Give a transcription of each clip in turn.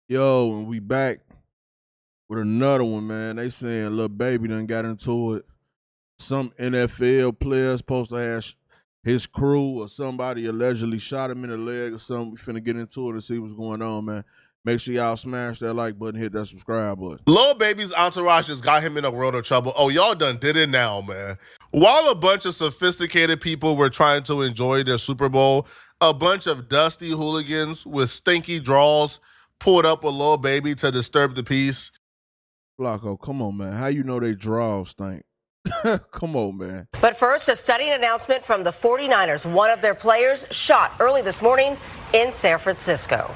Yo, and we back with another one, man. They saying Lil Baby done got into it. Some NFL player's supposed to have his crew or somebody allegedly shot him in the leg or something. We finna get into it and see what's going on, man. Make sure y'all smash that like button, hit that subscribe button. Lil Baby's entourage just got him in a world of trouble. Oh, y'all done did it now, man. While a bunch of sophisticated people were trying to enjoy their Super Bowl, a bunch of dusty hooligans with stinky draws pulled up with Lil Baby to disturb the peace. Flacco, come on, man. How you know they draws stink? Come on, man. But first, a stunning announcement from the 49ers. One of their players shot early this morning in San Francisco.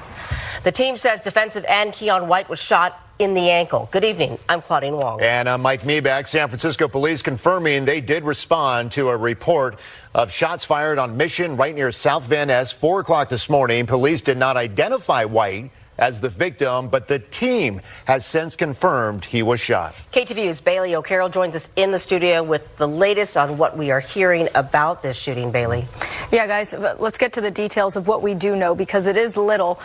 The team says defensive end Keon White was shot in the ankle. Good evening. I'm Claudine Wong. And I'm Mike Meeback. San Francisco police confirming they did respond to a report of shots fired on Mission right near South Van Ness, 4 o'clock this morning. Police did not identify White as the victim, but the team has since confirmed he was shot. KTVU's Bailey O'Carroll joins us in the studio with the latest on what we are hearing about this shooting. Bailey. Yeah, guys, let's get to the details of what we do know, because it is little.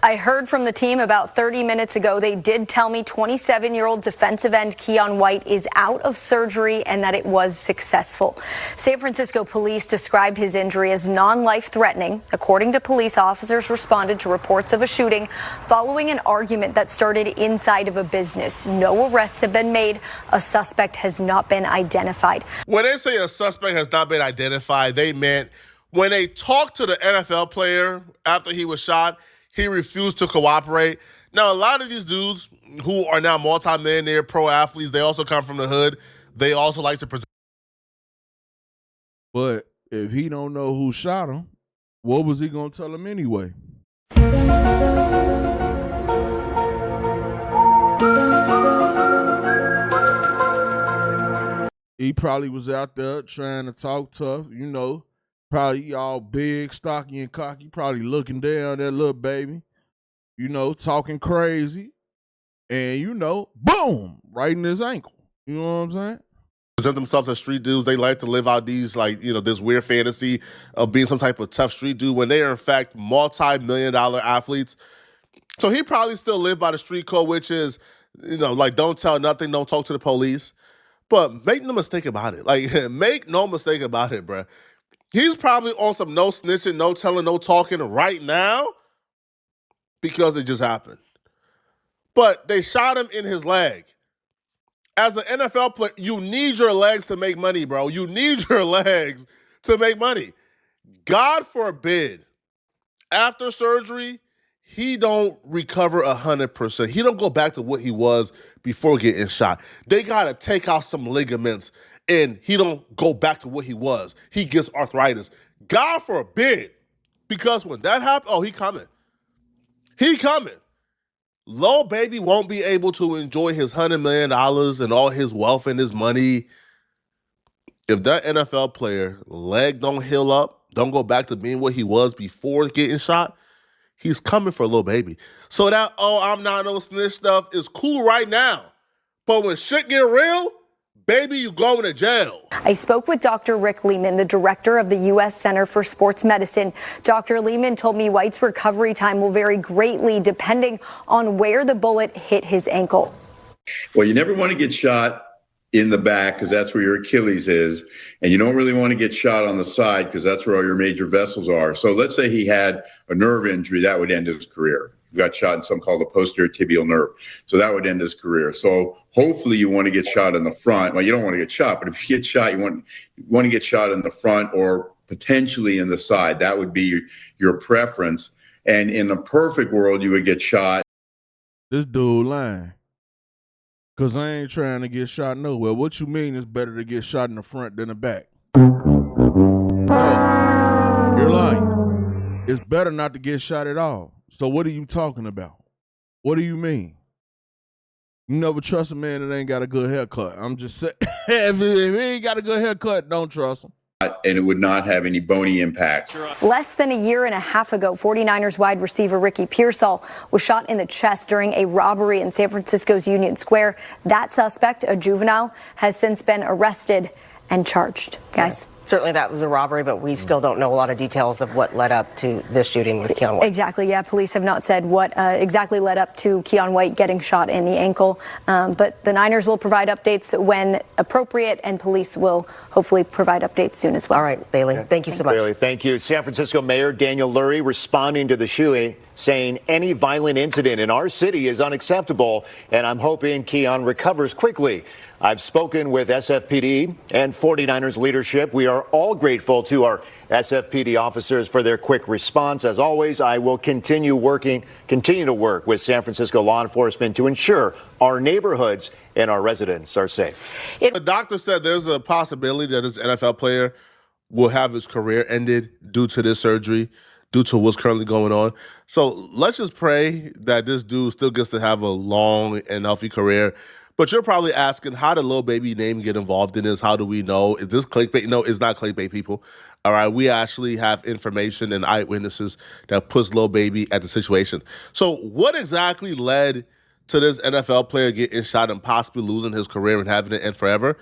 I heard from the team about 30 minutes ago. They did tell me 27-year-old defensive end Keon White is out of surgery and that it was successful. San Francisco police described his injury as non-life threatening. According to police, officers responded to reports of a shooting following an argument that started inside of a business. No arrests have been made. A suspect has not been identified. When they say a suspect has not been identified, they meant when they talked to the NFL player after he was shot, he refused to cooperate. Now, a lot of these dudes who are now multi-millionaire pro athletes, they also come from the hood. They also like to present. But if he don't know who shot him, what was he gonna tell him anyway? He probably was out there trying to talk tough, you know. Probably all big, stocky, and cocky. Probably looking down at Lil Baby, you know, talking crazy. And, you know, boom, right in his ankle. You know what I'm saying? Present themselves as street dudes. They like to live out these, like, you know, this weird fantasy of being some type of tough street dude when they are, in fact, multi-million-dollar athletes. So he probably still lived by the street code, which is, you know, like, don't tell nothing, don't talk to the police. But make no mistake about it. Like, make no mistake about it, bruh. He's probably on some no snitching, no telling, no talking right now because it just happened. But they shot him in his leg. As an NFL player, you need your legs to make money, bro. You need your legs to make money. God forbid, after surgery, he don't recover 100%. He don't go back to what he was before getting shot. They got to take out some ligaments, and he don't go back to what he was. He gets arthritis. God forbid, because when that happens, oh, he coming. He coming. Lil Baby won't be able to enjoy his $100 million and all his wealth and his money. If that NFL player leg don't heal up, don't go back to being what he was before getting shot, he's coming for Lil Baby. So that, oh, I'm not no snitch stuff is cool right now. But when shit get real, baby, you going to jail. I spoke with Dr. Rick Lehman, the director of the U.S. Center for Sports Medicine. Dr. Lehman told me White's recovery time will vary greatly depending on where the bullet hit his ankle. Well, you never want to get shot in the back because that's where your Achilles is. And you don't really want to get shot on the side because that's where all your major vessels are. So let's say he had a nerve injury, that would end his career. He got shot in something called the posterior tibial nerve. So that would end his career. So hopefully you want to get shot in the front. Well, you don't want to get shot, but if you get shot, you want to get shot in the front or potentially in the side. That would be your preference. And in the perfect world, you would get shot. This dude lying. Because I ain't trying to get shot nowhere. What you mean it's better to get shot in the front than the back? No, you're lying. It's better not to get shot at all. So what are you talking about? What do you mean? You never trust a man that ain't got a good haircut. I'm just saying, if he ain't got a good haircut, don't trust him. And it would not have any bony impact. Less than a year and a half ago, 49ers wide receiver Ricky Pearsall was shot in the chest during a robbery in San Francisco's Union Square. That suspect, a juvenile, has since been arrested and charged. Guys. Certainly that was a robbery, but we still don't know a lot of details of what led up to this shooting with Keon White. Exactly, yeah. Police have not said what exactly led up to Keon White getting shot in the ankle. But the Niners will provide updates when appropriate, and police will hopefully provide updates soon as well. All right, Bailey, thank you so much. Bailey, thank you. San Francisco Mayor Daniel Lurie responding to the shooting, saying any violent incident in our city is unacceptable, and I'm hoping Keon recovers quickly. I've spoken with SFPD and 49ers leadership. We are all grateful to our SFPD officers for their quick response. As always, I will continue to work with San Francisco law enforcement to ensure our neighborhoods and our residents are safe. The doctor said there's a possibility that this NFL player will have his career ended due to this surgery, due to what's currently going on. So let's just pray that this dude still gets to have a long and healthy career. But you're probably asking, how did Lil Baby name get involved in this? How do we know? Is this clickbait? No, it's not clickbait, people. All right, we actually have information and eyewitnesses that puts Lil Baby at the situation. So what exactly led to this NFL player getting shot and possibly losing his career and having it end forever?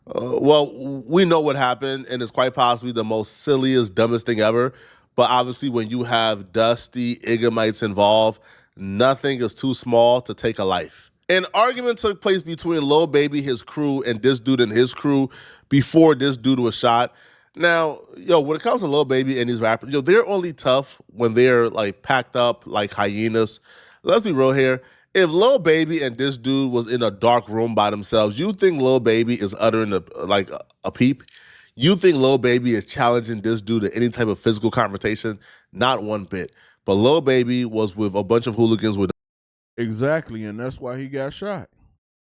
Well, we know what happened, and it's quite possibly the most silliest, dumbest thing ever. But obviously, when you have dusty Egomites involved, nothing is too small to take a life. An argument took place between Lil Baby, his crew, and this dude and his crew before this dude was shot. Now, when it comes to Lil Baby and these rappers, they're only tough when they're like packed up like hyenas. Let's be real here. If Lil Baby and this dude was in a dark room by themselves, you think Lil Baby is uttering a peep? You think Lil Baby is challenging this dude to any type of physical confrontation? Not one bit. But Lil Baby was with a bunch of hooligans with Exactly, and that's why he got shot.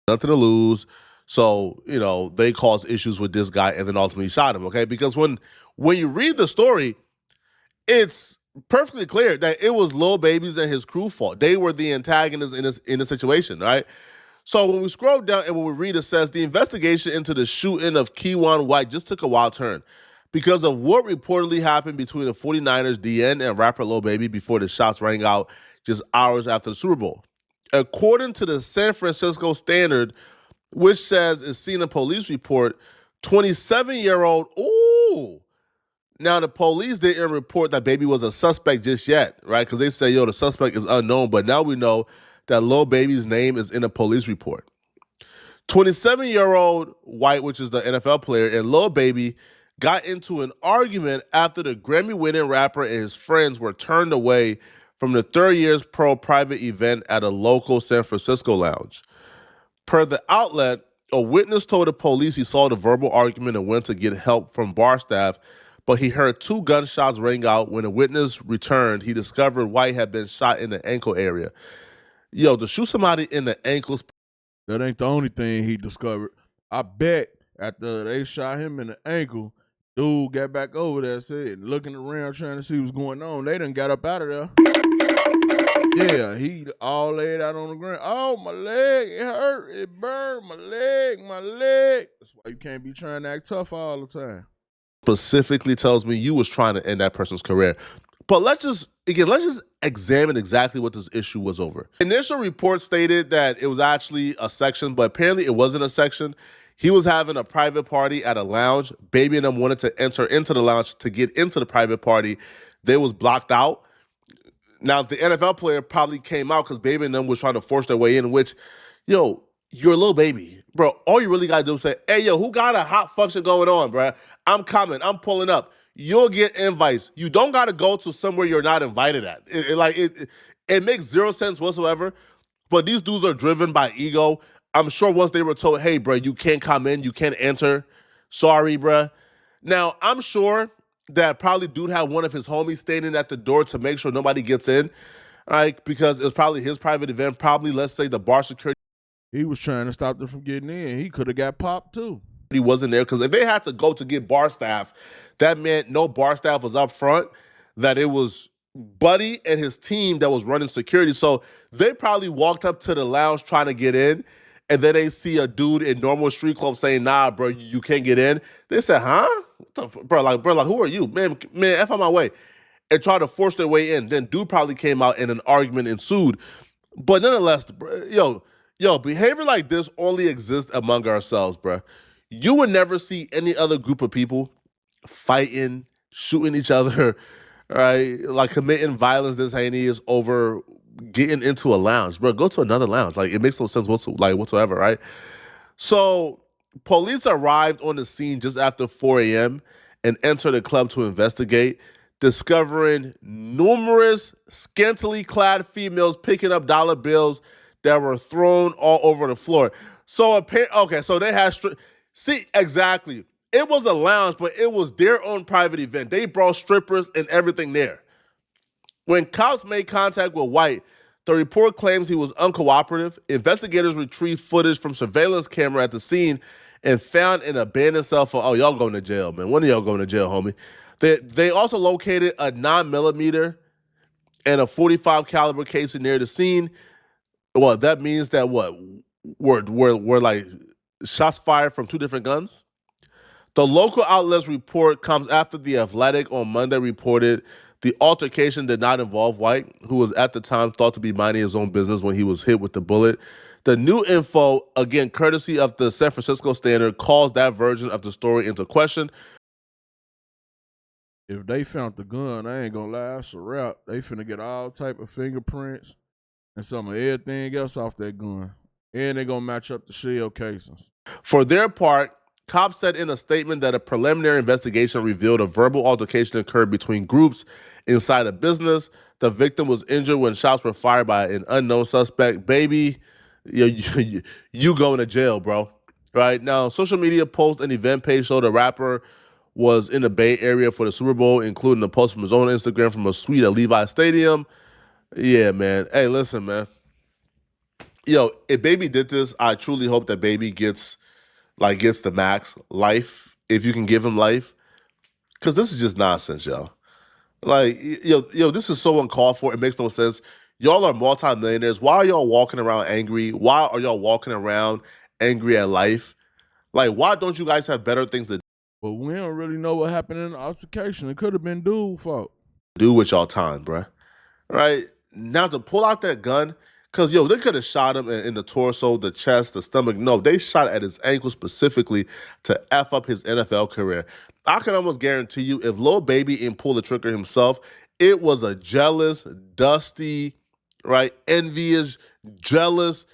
nothing to lose. So, they caused issues with this guy and then ultimately shot him, okay? Because when you read the story, it's perfectly clear that it was Lil Baby's and his crew fault. They were the antagonists in this situation, right? So when we scroll down and when we read, it says the investigation into the shooting of Keon White just took a wild turn because of what reportedly happened between the 49ers DN and rapper Lil Baby before the shots rang out just hours after the Super Bowl. According to the San Francisco Standard, which says it's seen a police report, 27-year-old, now the police didn't report that Baby was a suspect just yet, right? Because they say, the suspect is unknown, but now we know that Lil Baby's name is in a police report. 27-year-old White, which is the NFL player, and Lil Baby got into an argument after the Grammy-winning rapper and his friends were turned away from the 3rd Years Pro private event at a local San Francisco lounge. Per the outlet, a witness told the police he saw the verbal argument and went to get help from bar staff, but he heard 2 gunshots ring out. When a witness returned, he discovered White had been shot in the ankle area. To shoot somebody in the ankles. That ain't the only thing he discovered. I bet after they shot him in the ankle, dude got back over there, said, looking around trying to see what's going on. They done got up out of there. Yeah, he all laid out on the ground. Oh, my leg, it hurt, it burned, my leg. That's why you can't be trying to act tough all the time. Specifically tells me you was trying to end that person's career. But let's just examine exactly what this issue was over. Initial report stated that it was actually a section, but apparently it wasn't a section. He was having a private party at a lounge. Baby and them wanted to enter into the lounge to get into the private party. They was blocked out. Now, the NFL player probably came out because Baby and them was trying to force their way in, which, you're a Lil Baby. Bro, all you really got to do is say, hey, who got a hot function going on, bro? I'm coming. I'm pulling up. You'll get invites. You don't got to go to somewhere you're not invited at. It makes zero sense whatsoever, but these dudes are driven by ego. I'm sure once they were told, hey, bro, you can't come in, you can't enter. Sorry, bro. Now, I'm sure that probably dude had one of his homies standing at the door to make sure nobody gets in, right? Because it was probably his private event. Probably, let's say, the bar security. He was trying to stop them from getting in. He could have got popped, too. He wasn't there because if they had to go to get bar staff, that meant no bar staff was up front, that it was Buddy and his team that was running security. So they probably walked up to the lounge trying to get in, and then they see a dude in normal street clothes saying, nah, bro, you can't get in. They said, huh? What the, bro, who are you? Man, F on my way. And tried to force their way in. Then dude probably came out and an argument ensued. But nonetheless, behavior like this only exists among ourselves, bro. You would never see any other group of people fighting, shooting each other, right? Like committing violence this heinous over getting into a lounge. Bro, go to another lounge. Like it makes no sense whatsoever, right? So police arrived on the scene just after 4 a.m. and entered the club to investigate, discovering numerous scantily clad females picking up dollar bills that were thrown all over the floor. So so they had see exactly. It was a lounge, but it was their own private event. They brought strippers and everything there. When cops made contact with White, the report claims he was uncooperative. Investigators retrieved footage from surveillance camera at the scene and found an abandoned cell phone. Oh, y'all going to jail, man. When are y'all going to jail, homie? They also located a 9mm and a .45 caliber casing near the scene. Well, that means that were like shots fired from two different guns. The local outlets report comes after The Athletic on Monday reported the altercation did not involve White, who was at the time thought to be minding his own business when he was hit with the bullet. The new info, again, courtesy of the San Francisco Standard, calls that version of the story into question. If they found the gun, I ain't gonna lie, it's a wrap. They finna get all type of fingerprints and some of everything else off that gun. And they gonna match up the shell casings. For their part, cops said in a statement that a preliminary investigation revealed a verbal altercation occurred between groups inside a business. The victim was injured when shots were fired by an unknown suspect. Baby, you going to jail, bro. Right now, social media posts and event page show the rapper was in the Bay Area for the Super Bowl, including a post from his own Instagram from a suite at Levi Stadium. Yeah, man. Hey, listen, man. Yo, if Baby did this, I truly hope that Baby gets the max life, if you can give him life. Because this is just nonsense, yo. Like, yo, this is so uncalled for. It makes no sense. Y'all are multimillionaires. Why are y'all walking around angry? Why are y'all walking around angry at life? Like, why don't you guys have better things to But we don't really know what happened in the altercation. It could have been dude fault. do with y'all time, bruh? Right? Now to pull out that gun, because, yo, they could have shot him in the torso, the chest, the stomach. No, they shot at his ankle specifically to F up his NFL career. I can almost guarantee you, if Lil Baby didn't pull the trigger himself, it was a jealous, dusty, right, envious, jealous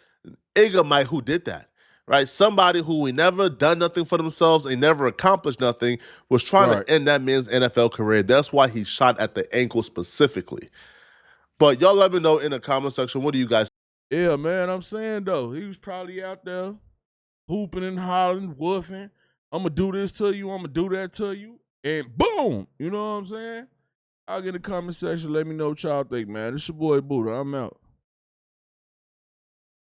Igamite who did that, right? Somebody who ain't never done nothing for themselves, ain't never accomplished nothing, was trying to end that man's NFL career. That's why he shot at the ankle specifically. But y'all let me know in the comment section, what do you guys think? Yeah, man, I'm saying, though, he was probably out there hooping and hollering, woofing. I'm going to do this to you. I'm going to do that to you. And boom, you know what I'm saying? I'll get in the comment section. Let me know what y'all think, man. It's your boy Buddha. I'm out.